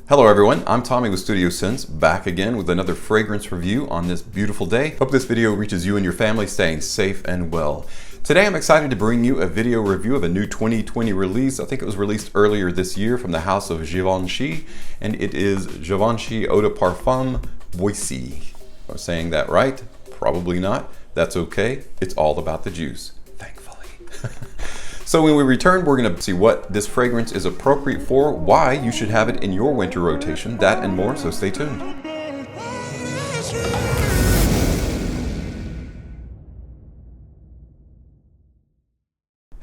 Hello everyone, I'm Tommy with Studio Sense, back again with another fragrance review on this beautiful day. Hope this video reaches you and your family staying safe and well. Today I'm excited to bring you a video review of a new 2020 release. I think it was released earlier this year from the house of Givenchy, and it is Givenchy Eau De Parfum Boisee. Am I saying that right? Probably not. That's okay. It's all about the juice, thankfully. So when we return, we're going to see what this fragrance is appropriate for, why you should have it in your winter rotation, that and more, so stay tuned.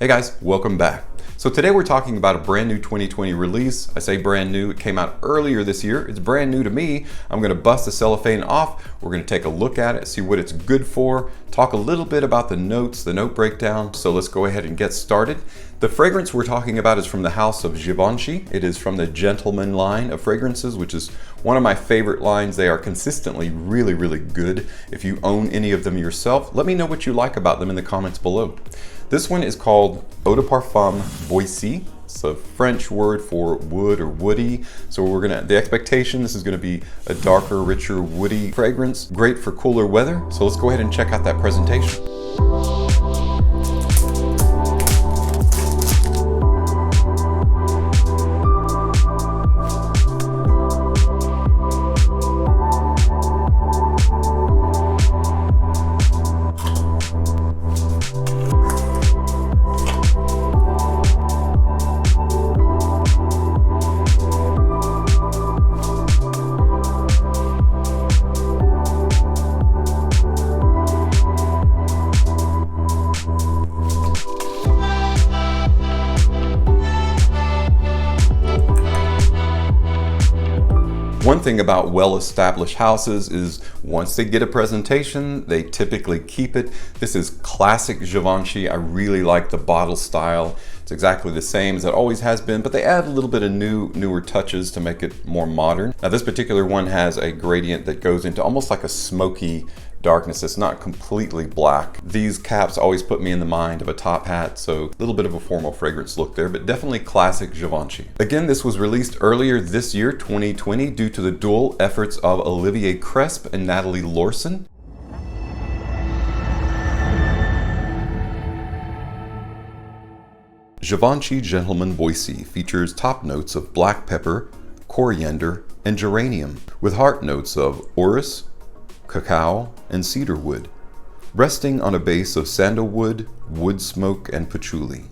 Hey guys, welcome back. So today we're talking about a brand new 2020 release. I say brand new, it came out earlier this year. It's brand new to me. I'm gonna bust the cellophane off. We're gonna take a look at it, see what it's good for, talk a little bit about the notes, the note breakdown. So let's go ahead and get started. The fragrance we're talking about is from the house of Givenchy. It is from the Gentleman line of fragrances, which is one of my favorite lines. They are consistently really, really good. If you own any of them yourself, let me know what you like about them in the comments below. This one is called Eau De Parfum Boisee. It's a French word for wood or woody. So the expectation, this is gonna be a darker, richer, woody fragrance. Great for cooler weather. So let's go ahead and check out that presentation. One thing about well-established houses is once they get a presentation, they typically keep it. This is classic Givenchy. I really like the bottle style. It's exactly the same as it always has been, but they add a little bit of newer touches to make it more modern. Now this particular one has a gradient that goes into almost like a smoky darkness. It's not completely black. These caps always put me in the mind of a top hat, so a little bit of a formal fragrance look there, but definitely classic Givenchy. Again, this was released earlier this year, 2020, due to the dual efforts of Olivier Cresp and Natalie Lorson. Givenchy Gentleman Boisee features top notes of black pepper, coriander, and geranium, with heart notes of orris, cacao, and cedarwood, resting on a base of sandalwood, wood smoke, and patchouli.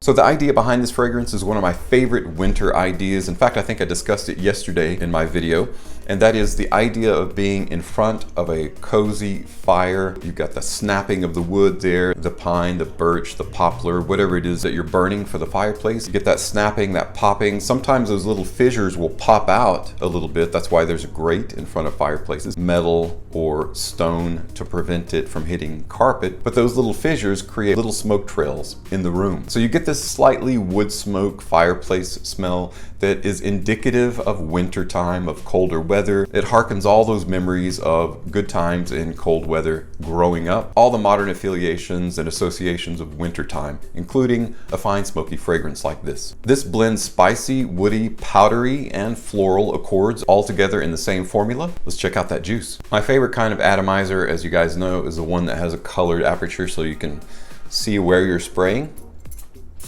So the idea behind this fragrance is one of my favorite winter ideas. In fact, I think I discussed it yesterday in my video, and that is the idea of being in front of a cozy fire. You've got the snapping of the wood there, the pine, the birch, the poplar, whatever it is that you're burning for the fireplace. You get that snapping, that popping. Sometimes those little fissures will pop out a little bit. That's why there's a grate in front of fireplaces, metal or stone to prevent it from hitting carpet. But those little fissures create little smoke trails in the room. So you get this slightly wood smoke fireplace smell that is indicative of winter time, of colder weather. It harkens all those memories of good times in cold weather growing up, all the modern affiliations and associations of winter time, including a fine smoky fragrance like this. This blends spicy, woody, powdery, and floral accords all together in the same formula. Let's check out that juice. My favorite kind of atomizer, as you guys know, is the one that has a colored aperture so you can see where you're spraying.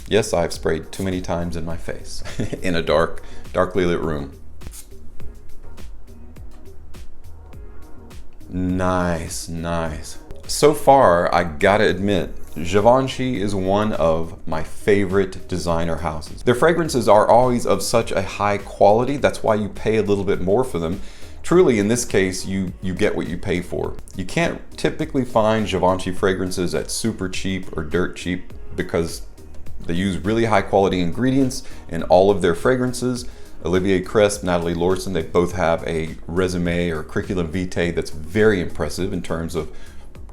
Yes, I've sprayed too many times in my face in a darkly lit room. Nice, nice. So far, I gotta admit, Givenchy is one of my favorite designer houses. Their fragrances are always of such a high quality. That's why you pay a little bit more for them. Truly, in this case, you get what you pay for. You can't typically find Givenchy fragrances at super cheap or dirt cheap because they use really high quality ingredients in all of their fragrances. Olivier Cresp, Natalie Lorson, they both have a resume or curriculum vitae that's very impressive in terms of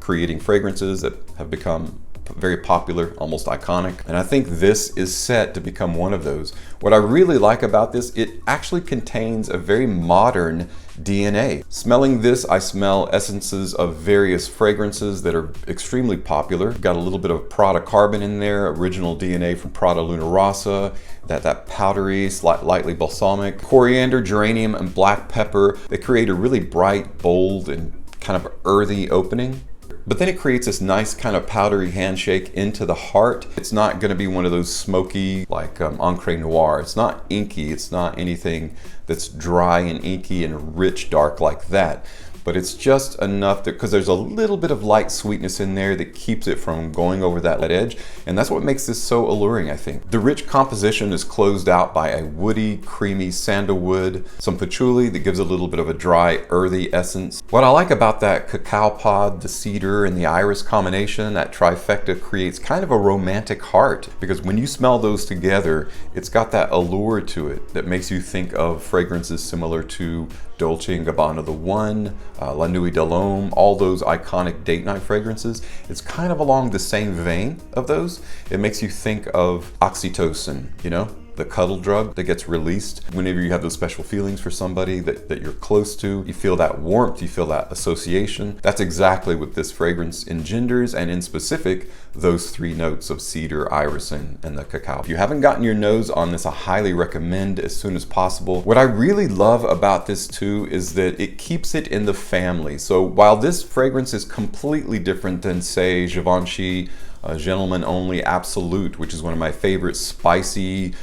creating fragrances that have become very popular, almost iconic. And I think this is set to become one of those. What I really like about this, it actually contains a very modern DNA. Smelling this, I smell essences of various fragrances that are extremely popular. Got a little bit of Prada Carbon in there, original DNA from Prada Luna Rossa, that powdery, lightly balsamic, coriander, geranium, and black pepper. They create a really bright, bold, and kind of earthy opening. But then it creates this nice kind of powdery handshake into the heart. It's not going to be one of those smoky, like Encre Noir. It's not inky. It's not anything that's dry and inky and rich dark like that. But it's just enough that, because there's a little bit of light sweetness in there that keeps it from going over that edge. And that's what makes this so alluring, I think. The rich composition is closed out by a woody, creamy sandalwood, some patchouli that gives a little bit of a dry, earthy essence. What I like about that cacao pod, the cedar, and the iris combination, that trifecta creates kind of a romantic heart. Because when you smell those together, it's got that allure to it that makes you think of fragrances similar to Dolce & Gabbana The One, La Nuit de l'Homme, all those iconic date night fragrances. It's kind of along the same vein of those. It makes you think of oxytocin, you know? The cuddle drug that gets released whenever you have those special feelings for somebody that you're close to. You feel that warmth, you feel that association. That's exactly what this fragrance engenders, and in specific, those three notes of cedar, iris, and the cacao. If you haven't gotten your nose on this, I highly recommend as soon as possible. What I really love about this too is that it keeps it in the family. So while this fragrance is completely different than, say, Givenchy Gentleman Only Absolute, which is one of my favorite spicy,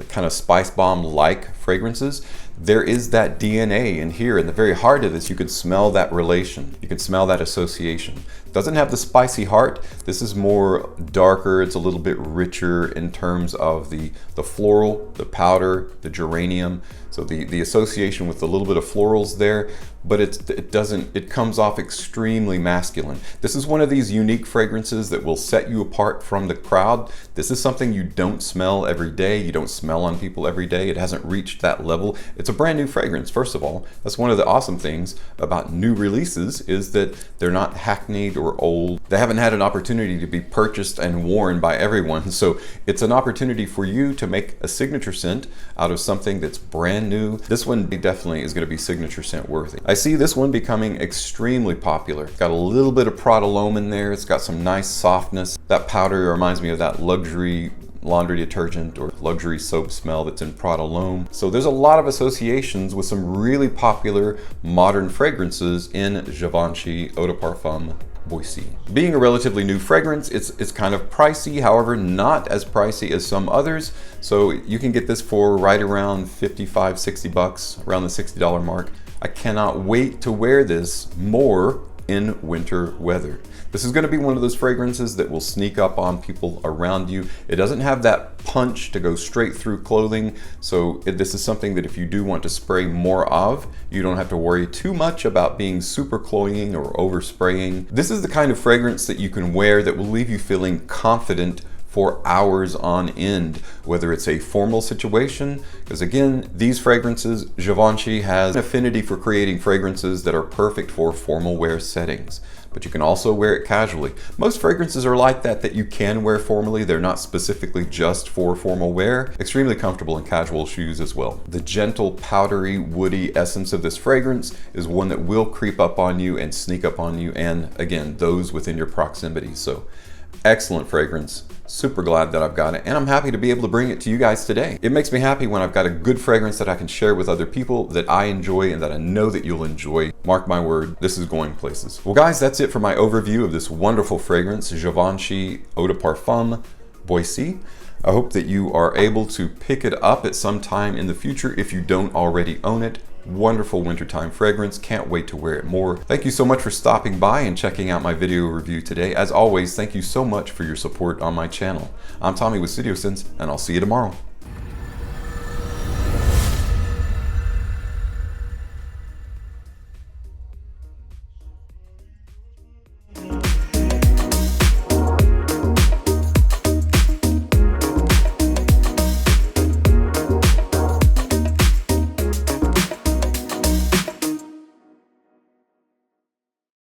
kind of spice bomb-like fragrances, there is that DNA in here. In the very heart of this, you can smell that relation. You can smell that association. It doesn't have the spicy heart. This is more darker. It's a little bit richer in terms of the floral, the powder, the geranium. So the association with a little bit of florals there, but it comes off extremely masculine. This is one of these unique fragrances that will set you apart from the crowd. This is something you don't smell every day. You don't smell on people every day. It hasn't reached that level. It's a brand new fragrance, first of all. That's one of the awesome things about new releases, is that they're not hackneyed or old. They haven't had an opportunity to be purchased and worn by everyone. So it's an opportunity for you to make a signature scent out of something that's brand new. This one definitely is going to be signature scent worthy. I see this one becoming extremely popular. Got a little bit of Prada L'Homme in there. It's got some nice softness. That powder reminds me of that luxury laundry detergent or luxury soap smell that's in Prada L'Homme. So there's a lot of associations with some really popular modern fragrances in Givenchy Eau De Parfum Boisée. Being a relatively new fragrance, it's kind of pricey, however, not as pricey as some others. So you can get this for right around 55, 60 bucks, around the $60 mark. I cannot wait to wear this more in winter weather. This is going to be one of those fragrances that will sneak up on people around you. It doesn't have that punch to go straight through clothing, so this is something that if you do want to spray more of, you don't have to worry too much about being super cloying or overspraying. This is the kind of fragrance that you can wear that will leave you feeling confident for hours on end, whether it's a formal situation, because again, these fragrances, Givenchy has an affinity for creating fragrances that are perfect for formal wear settings, but you can also wear it casually. Most fragrances are like that you can wear formally. They're not specifically just for formal wear. Extremely comfortable in casual shoes as well. The gentle, powdery, woody essence of this fragrance is one that will creep up on you and sneak up on you, and again, those within your proximity. So excellent fragrance. Super glad that I've got it, and I'm happy to be able to bring it to you guys today. It makes me happy when I've got a good fragrance that I can share with other people that I enjoy and that I know that you'll enjoy. Mark my word, this is going places. Well guys, that's it for my overview of this wonderful fragrance, Givenchy Eau De Parfum Boisée. I hope that you are able to pick it up at some time in the future if you don't already own it. Wonderful wintertime fragrance. Can't wait to wear it more. Thank you so much for stopping by and checking out my video review today. As always, thank you so much for your support on my channel. I'm Tommy with Studio Sense, and I'll see you tomorrow.